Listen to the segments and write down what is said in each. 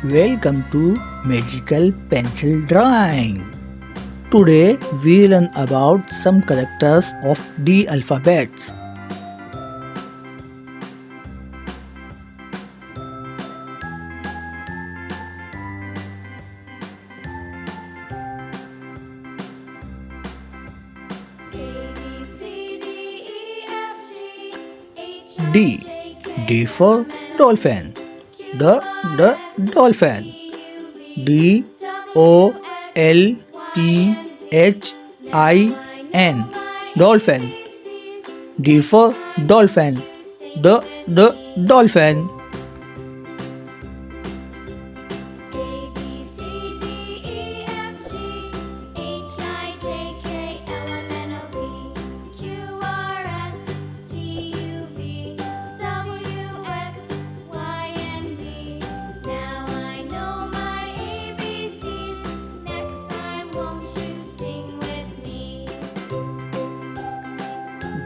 Welcome to Magical Pencil Drawing. Today we learn about some characters of D alphabets. D. D for dolphin. The dolphin. D O L P H I N. Dolphin. D for dolphin. The dolphin.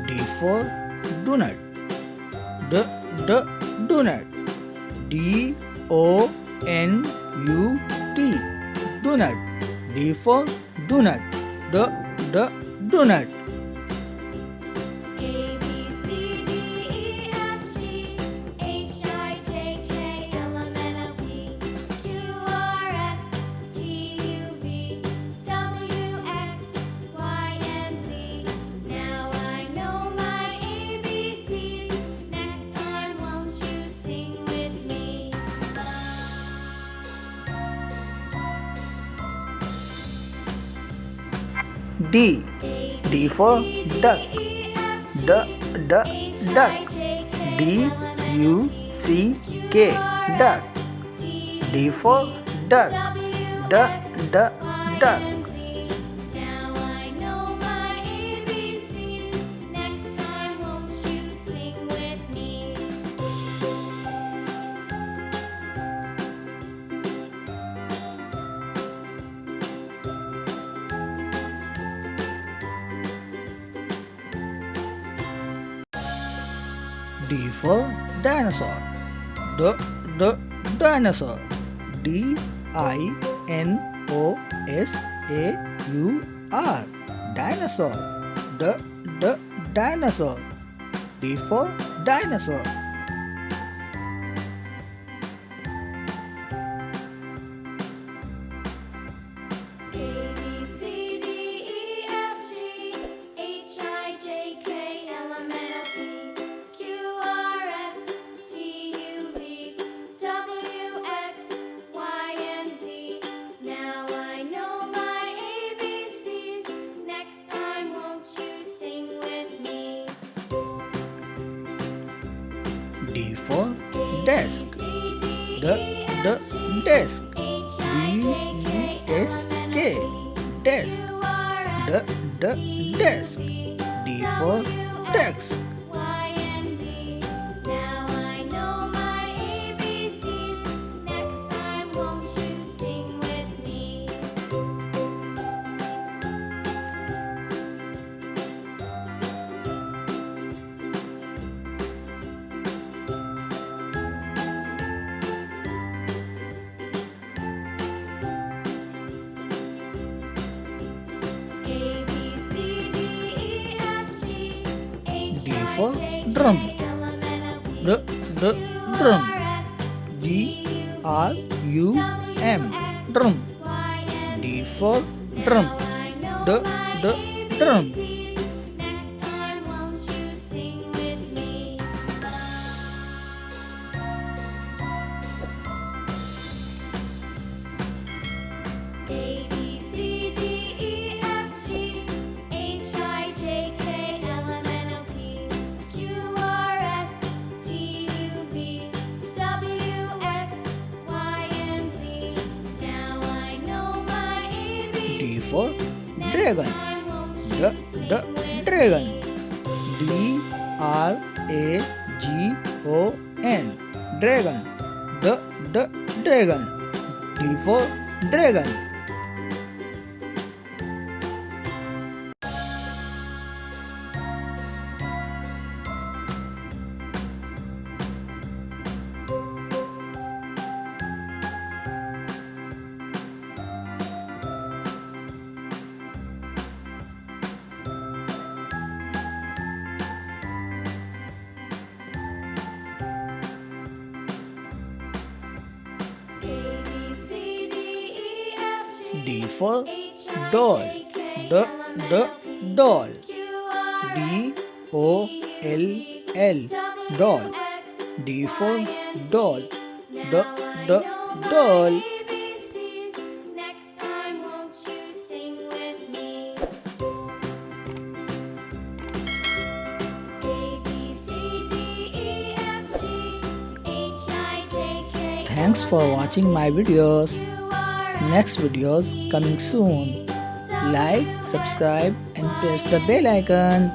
D for donut. The donut. D O N U T. Donut. D for donut. The donut. D. D for duck. The duck. D U C K. Duck. D for duck. The duck. D for dinosaur. The dinosaur. D I N O S A U R. Dinosaur. The dinosaur. D for dinosaur. D for desk. The desk. D-E-S-K. Desk. The desk. D for desk. D for drum. The drum. D-R-U-M. Drum. D for drum. The drum. D for dragon. The dragon. D R A G O N. Dragon. The dragon. D for dragon. D for doll. The doll. D O L L doll. D for doll. The doll. Next time, won't you sing with me? A B C D E F G H I J K. Thanks for watching my videos. Q R Next videos coming soon. Like, subscribe and press the bell icon.